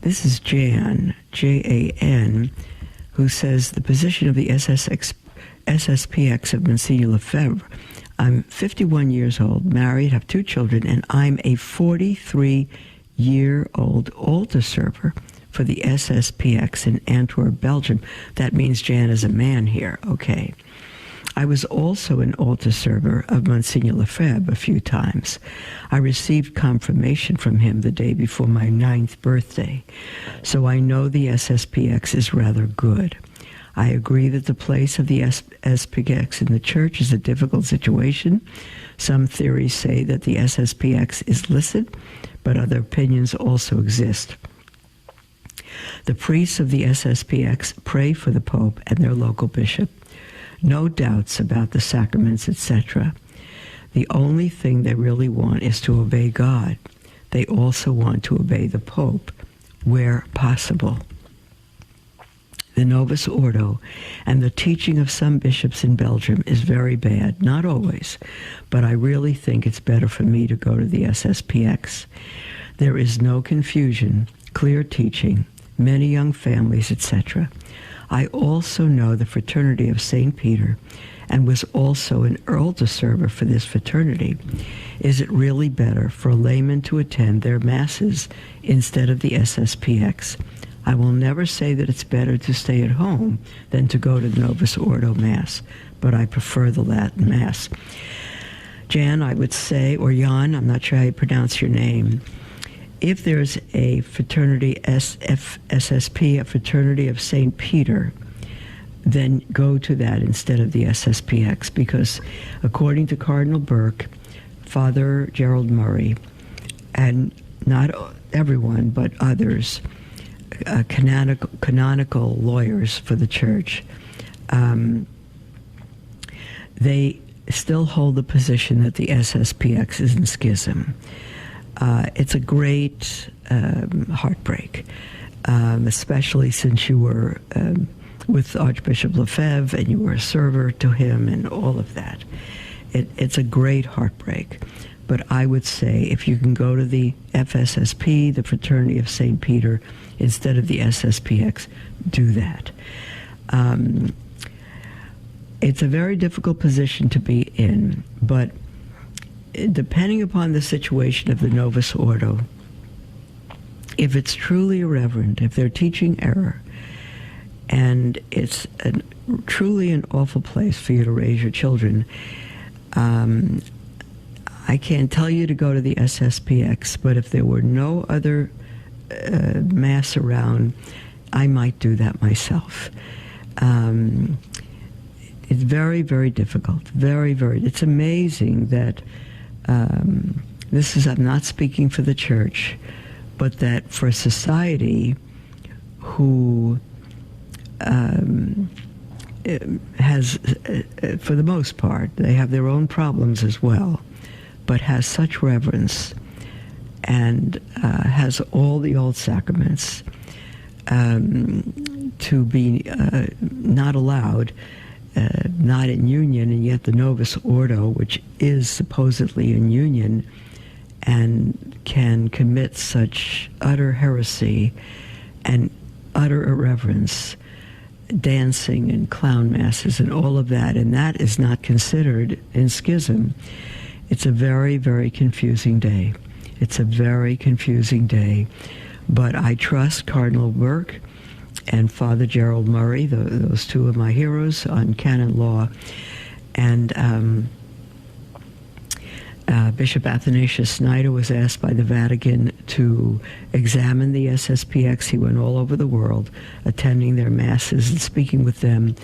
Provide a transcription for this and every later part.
This is Jan, Jan, who says the position of the SSPX of Monsignor Lefebvre. I'm 51 years old, married, have 2 children, and I'm a 43-year-old altar server for the SSPX in Antwerp, Belgium. That means Jan is a man here. Okay. I was also an altar server of Monsignor Lefebvre a few times. I received confirmation from him the day before my 9th birthday, so I know the SSPX is rather good. I agree that the place of the SSPX in the church is a difficult situation. Some theories say that the SSPX is licit, but other opinions also exist. The priests of the SSPX pray for the Pope and their local bishop. No doubts about the sacraments, etc. The only thing they really want is to obey God. They also want to obey the Pope where possible. The Novus Ordo and the teaching of some bishops in Belgium is very bad. Not always, but I really think it's better for me to go to the SSPX. There is no confusion, clear teaching, many young families, etc. I also know the fraternity of St. Peter and was also an altar server for this fraternity. Is it really better for a layman to attend their masses instead of the SSPX? I will never say that it's better to stay at home than to go to the Novus Ordo Mass, but I prefer the Latin Mass. Jan, I would say, or Jan, I'm not sure how you pronounce your name, if there's a fraternity, SSP, a fraternity of St. Peter, then go to that instead of the SSPX, because according to Cardinal Burke, Father Gerald Murray, and not everyone, but others, canonical lawyers for the church, they still hold the position that the SSPX is in schism. It's a great heartbreak, especially since you were with Archbishop Lefebvre and you were a server to him and all of that. It's a great heartbreak. But I would say if you can go to the FSSP, the Fraternity of St. Peter, instead of the SSPX, do that. It's a very difficult position to be in, but depending upon the situation of the Novus Ordo, if it's truly irreverent, if they're teaching error, and it's truly an awful place for you to raise your children, I can't tell you to go to the SSPX, but if there were no other mass around, I might do that myself. It's very, very difficult. Very, very. It's amazing that I'm not speaking for the church, but that for society who has, for the most part, they have their own problems as well, but has such reverence and has all the old sacraments, to be not allowed, not in union, and yet the Novus Ordo, which is supposedly in union, and can commit such utter heresy and utter irreverence, dancing and clown masses and all of that, and that is not considered in schism. It's a very, very confusing day. It's a very confusing day. But I trust Cardinal Burke and Father Gerald Murray, those two of my heroes on canon law, and Bishop Athanasius Snyder was asked by the Vatican to examine the SSPX. He went all over the world, attending their masses and speaking with them,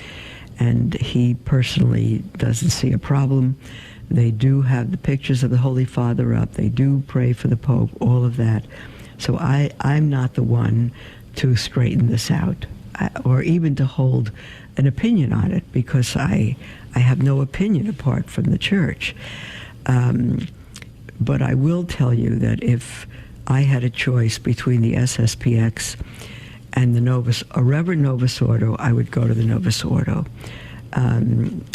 and he personally doesn't see a problem. They do have the pictures of the Holy Father up. They do pray for the Pope, all of that. So I'm not the one to straighten this out, or even to hold an opinion on it, because I have no opinion apart from the Church. But I will tell you that if I had a choice between the SSPX and the Novus, a Reverend Novus Ordo, I would go to the Novus Ordo,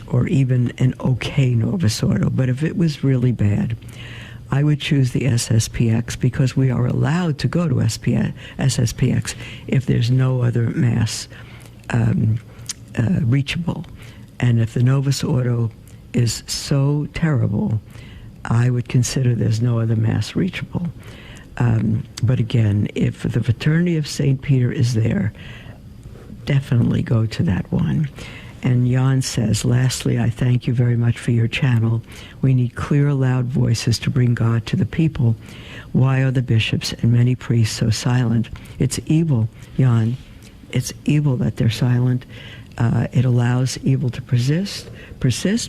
or even an okay Novus Ordo. But if it was really bad, I would choose the SSPX because we are allowed to go to SSPX if there's no other mass reachable. And if the Novus Ordo is so terrible, I would consider there's no other mass reachable. But again, if the Fraternity of St. Peter is there, definitely go to that one. And Jan says, lastly, I thank you very much for your channel. We need clear, loud voices to bring God to the people. Why are the bishops and many priests so silent? It's evil, Jan. It's evil that they're silent. It allows evil to persist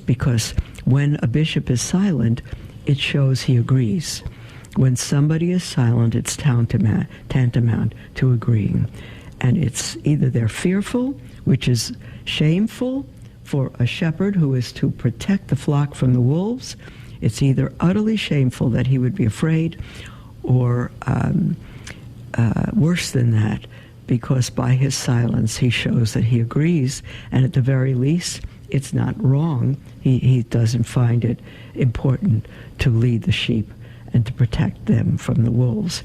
because when a bishop is silent, it shows he agrees. When somebody is silent, it's tantamount to agreeing. And it's either they're fearful, which is shameful for a shepherd who is to protect the flock from the wolves. It's either utterly shameful that he would be afraid, or worse than that, because by his silence he shows that he agrees, and at the very least, it's not wrong. He doesn't find it important to lead the sheep and to protect them from the wolves.